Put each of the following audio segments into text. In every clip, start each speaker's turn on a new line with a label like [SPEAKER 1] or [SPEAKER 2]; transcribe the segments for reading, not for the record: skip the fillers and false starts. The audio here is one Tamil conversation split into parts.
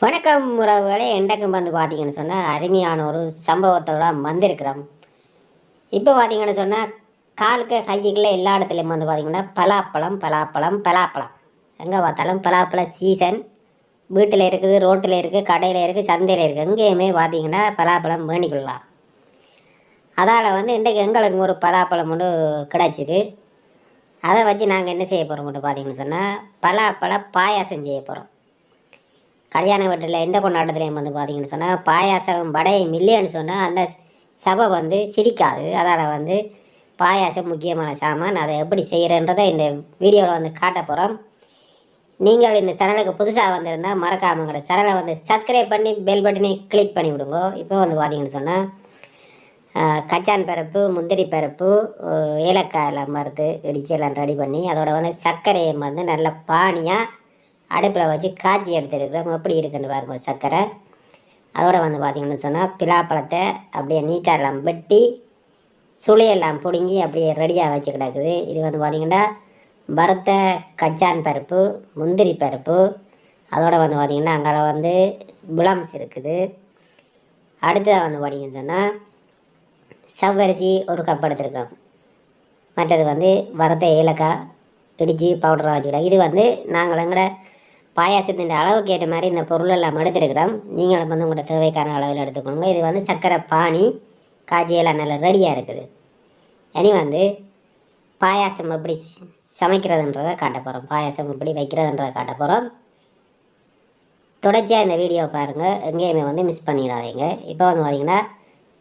[SPEAKER 1] வணக்கம் உறவுகளே. என்றைக்கும் வந்து பார்த்தீங்கன்னு சொன்னால் அருமையான ஒரு சம்பவத்தோட வந்திருக்கிறோம். இப்போ பார்த்தீங்கன்னு சொன்னால் காலுக்கு கைக்குள்ள எல்லா இடத்துலையும் வந்து பார்த்தீங்கன்னா பலாப்பழம். எங்கே பார்த்தாலும் பலாப்பழ சீசன். வீட்டில் இருக்குது, ரோட்டில் இருக்குது, கடையில் இருக்குது, சந்தையில் இருக்குது. எங்கேயுமே பார்த்தீங்கன்னா பலாப்பழம் வேண்டிக்கொள்ளலாம். அதால் வந்து இன்றைக்கு எங்களுக்கு ஒரு பலாப்பழம் ஒன்று கிடச்சிது. அதை வச்சு நாங்கள் என்ன செய்ய போகிறோம் பார்த்தீங்கன்னு சொன்னால் பலாப்பழ பாயாசம் செய்ய போகிறோம். கல்யாண வீட்டில் எந்த கொண்டாட்டத்துலேயும் வந்து பார்த்தீங்கன்னு சொன்னால் பாயாசம் வடையும் இல்லைன்னு சொன்னால் அந்த சபை வந்து சிரிக்காது. அதால் வந்து பாயாசம் முக்கியமான சாமான். அதை எப்படி செய்கிறன்றதை இந்த வீடியோவில் வந்து காட்ட போகிறோம். நீங்கள் இந்த சேனலுக்கு புதுசாக வந்திருந்தால் மறக்காமல் கூட சேனலை வந்து சப்ஸ்கிரைப் பண்ணி பெல் பட்டனை கிளிக் பண்ணி விடுங்க. இப்போ வந்து பார்த்தீங்கன்னு சொன்னால் கச்சான் பருப்பு, முந்திரி பருப்பு, ஏலக்காய் எல்லாம் மறுத்து இடித்து எல்லாம் ரெடி பண்ணி அதோட வந்து சர்க்கரையை வந்து நல்ல பானியாக அடுப்பில் வச்சு காய்ச்சி எடுத்துருக்கிறோம். எப்படி இருக்குன்னு பாருங்க சர்க்கரை. அதோடு வந்து பார்த்திங்கன்னு சொன்னால் பிலாப்பழத்தை அப்படியே நீட்டாக எல்லாம் வெட்டி சுளையெல்லாம் பிடுங்கி அப்படியே ரெடியாக வச்சு கிடக்குது. இது வந்து பார்த்திங்கன்னா வறுத்த கச்சான் பருப்பு, முந்திரி பருப்பு, அதோடு வந்து பார்த்திங்கன்னா அங்கே வந்து புலம்ஸ் இருக்குது. அடுத்ததாக வந்து பார்த்திங்கன்னு சொன்னால் சவ்வரிசி ஒரு கப் எடுத்துருக்கோம். மற்றது வந்து வறுத்த ஏலக்காய் இடித்து பவுடராக வச்சுக்கிட்டோம். இது வந்து நாங்கள் எங்களோட பாயாசத்தின் அளவுக்கு ஏற்ற மாதிரி இந்த பொருள் எல்லாம் எடுத்துருக்கிறோம். நீங்களும் வந்து உங்களோட தேவைக்கான அளவில் எடுத்துக்கணுங்க. இது வந்து சர்க்கரை பானி காய்ச்சியெல்லாம் நல்லா ரெடியாக இருக்குது. இனி வந்து பாயாசம் எப்படி சமைக்கிறதுன்றதை காட்ட போகிறோம். பாயாசம் எப்படி வைக்கிறதுன்றதை காட்ட போகிறோம். தொடர்ச்சியாக இந்த வீடியோவை பாருங்கள், எங்கேயுமே வந்து மிஸ் பண்ணிடாதீங்க. இப்போ வந்து பார்த்திங்கன்னா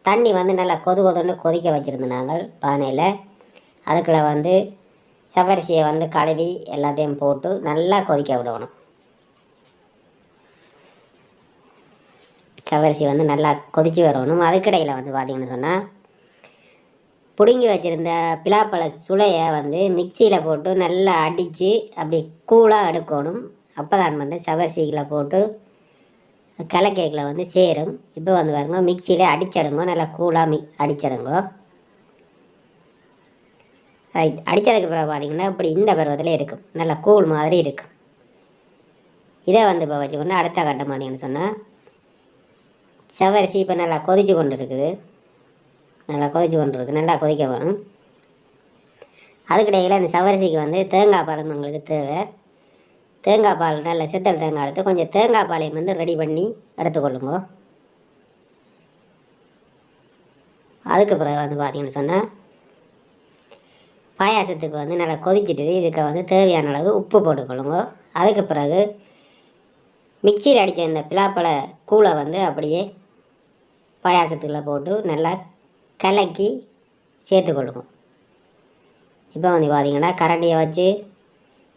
[SPEAKER 1] தண்ணி வந்து நல்லா கொதுன்னு கொதிக்க வச்சுருந்தோம் நாங்கள் பானையில். அதுக்குள்ளே வந்து சவரிசியை வந்து கழுவி எல்லாத்தையும் போட்டு நல்லா கொதிக்க விடணும். சவரிசி வந்து நல்லா கொதித்து வரணும். அதுக்கிடையில் வந்து பார்த்திங்கன்னு சொன்னால் பிடுங்கி வச்சுருந்த பிலாப்பழ சுளையை வந்து மிக்சியில் போட்டு நல்லா அடித்து அப்படி கூலாக எடுக்கணும். அப்போ தான் வந்து சவரிசியில் போட்டு கலக்கேக்கில் வந்து சேரும். இப்போ வந்து பாருங்க மிக்சியில் அடிச்சிடுங்க, நல்லா கூலாக அடிச்சிடுங்க. ரைட். அடித்ததுக்கு பிறகு பார்த்திங்கன்னா இப்படி இந்த பருவத்தில் இருக்கும், நல்லா கூழ் மாதிரி இருக்கும். இதை வந்து இப்போ வச்சுக்கொண்டு அடுத்த கட்டம் பார்த்திங்கன்னு சொன்னால் சவரிசி இப்போ நல்லா கொதித்து கொண்டு இருக்குது. நல்லா கொதிக்க வேணும். அதுக்கிடையில் அந்த சவரிசிக்கு வந்து தேங்காய் பால் உங்களுக்கு தேவை. தேங்காய் பால் நல்ல சித்தல் தேங்காய் எடுத்து கொஞ்சம் தேங்காய் பாலையும் வந்து ரெடி பண்ணி எடுத்துக்கொள்ளுங்க. அதுக்கு பிறகு வந்து பார்த்திங்கன்னு சொன்னால் பாயாசத்துக்கு வந்து நல்லா கொதிச்சுட்டு இதுக்கு வந்து தேவையான அளவு உப்பு போட்டுக்கொள்ளுங்க. அதுக்கு பிறகு மிக்சியில் அடித்த இந்த பிலாப்பழ கூழை வந்து அப்படியே பாயாசத்துக்குள்ளே போட்டு நல்லா கலக்கி சேர்த்துக்கொள்ளுங்க. இப்போ வந்து பார்த்திங்கன்னா கரண்டியை வச்சு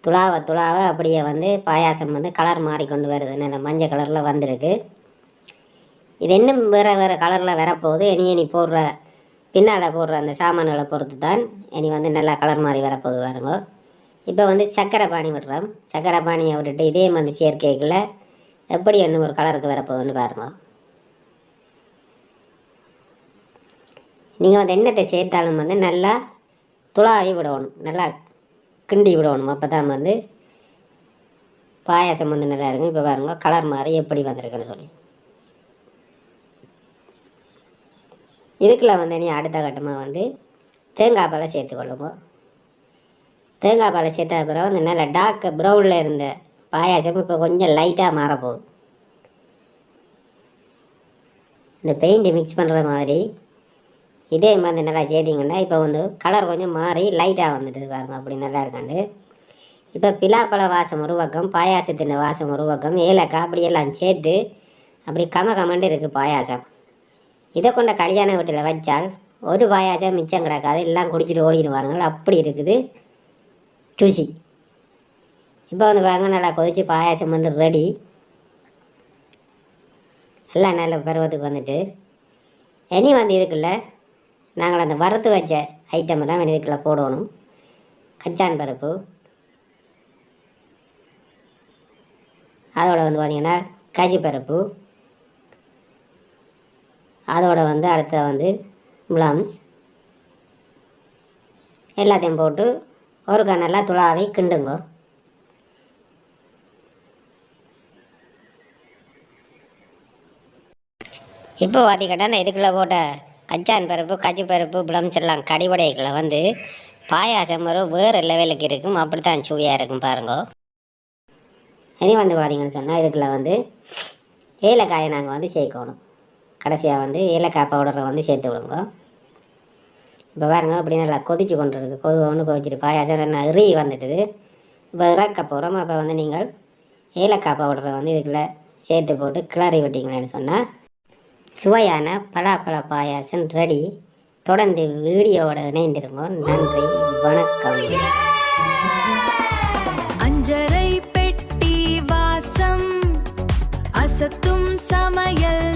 [SPEAKER 1] துளாவ அப்படியே வந்து பாயாசம் வந்து கலர் மாறிக்கொண்டு வருது. நல்ல மஞ்சள் கலரில் வந்திருக்கு. இது இன்னும் வேறு கலரில் வரப்போகுது. இனி பின்னால் போடுற அந்த சாமான்களை பொறுத்து தான் இனி வந்து நல்லா கலர் மாறி வரப்போகுது பாருங்க. இப்போ வந்து சர்க்கரை பானி விடுறோம். சர்க்கரை பானியை விட்டுட்டு இதே வந்து சேர்க்கைக்குள்ள எப்படி இன்னும் ஒரு கலருக்கு வரப்போகுதுன்னு பாருங்க. நீங்கள் வந்து எண்ணத்தை சேர்த்தாலும் வந்து நல்லா துளாவி விடணும், நல்லா கிண்டி விடணும். அப்போ தான் வந்து பாயாசம் வந்து நல்லா இருக்கும். இப்போ பாருங்க கலர் மாதிரி எப்படி வந்திருக்குன்னு சொல்லி. இதுக்குள்ள வந்து நீ அடுத்த கட்டமாக வந்து தேங்காய் பாலை சேர்த்துக்கொள்ளுங்க. தேங்காய் பாலை சேர்த்த பிறகு வந்து நல்லா டார்க் ப்ரௌனில் இருந்த பாயாசம் இப்போ கொஞ்சம் லைட்டாக மாறப்போகுது. இந்த பெயிண்ட்டு மிக்ஸ் பண்ணுற மாதிரி இதே மாதிரி நல்லா சேர்த்திங்கன்னா இப்போ வந்து கலர் கொஞ்சம் மாறி லைட்டாக வந்துட்டு பாருங்க. அப்படி நல்லா இருக்காண்டு. இப்போ பிலாப்பழ வாசம் ஒரு பக்கம், பாயாசத்தின் வாசம் ஒரு பக்கம், ஏலக்காய் அப்படியெல்லாம் சேர்த்து அப்படி கமண்டு இருக்குது பாயாசம். இதை கொண்ட கல்யாண வீட்டில் வச்சால் ஒரு பாயாசம் மிச்சம் கிடக்காது, எல்லாம் குடிச்சிட்டு ஓடிடுவானுங்கள். அப்படி இருக்குது ருசி. இப்போ வந்து பாருங்க நல்லா கொதித்து பாயாசம் வந்து ரெடி. எல்லாம் நல்ல பருவத்துக்கு வந்துட்டு இனி வந்து இதுக்குள்ளே நாங்கள் அந்த வறுத்து வச்ச ஐட்டம் எல்லாம் இதுக்குள்ளே போடணும். கச்சான் பருப்பு, அதோட வந்து பார்த்திங்கன்னா கஜி பருப்பு, அதோட வந்து அடுத்த வந்து முலாம்ஸ் எல்லாத்தையும் போட்டு ஒரு நல்லா துளாவி கிண்டுங்க. இப்போ பார்த்தீங்கன்னா இந்த இதுக்குள்ளே போட்ட கச்சான் பருப்பு கச்சி பருப்பு பிளம்ஸ் எல்லாம் கடிவடைகளை வந்து பாயாசம் வேறு லெவலுக்கு இருக்கும். அப்படித்தான் சுவையாக இருக்கும் பாருங்க. இனி வந்து பார்த்தீங்கன்னு சொன்னால் இதுக்குள்ளே வந்து ஏலக்காயை நாங்கள் வந்து சேர்க்கணும். கடைசியாக வந்து ஏலக்காய் பவுடரை வந்து சேர்த்து விடுங்க. இப்போ பாருங்க அப்படி நல்லா கொதிச்சு கொண்டு இருக்குது. ஒன்று கொதிச்சிட்டு பாயாசம் நல்லா வந்துட்டுது. இப்போ இறக்க போகிறோம். அப்போ வந்து நீங்கள் ஏலக்காய் பவுடரை வந்து இதுக்குள்ளே சேர்த்து போட்டு கிளறி விட்டிங்களேன்னு சொன்னால் சுவையான பலாப்பழ பாயாசம் ரெடி. தொடர்ந்து வீடியோவோட இணைந்திருங்க. நன்றி, வணக்கம்.
[SPEAKER 2] அஞ்சரை பெட்டி வாசம் அசத்தும் சமையல்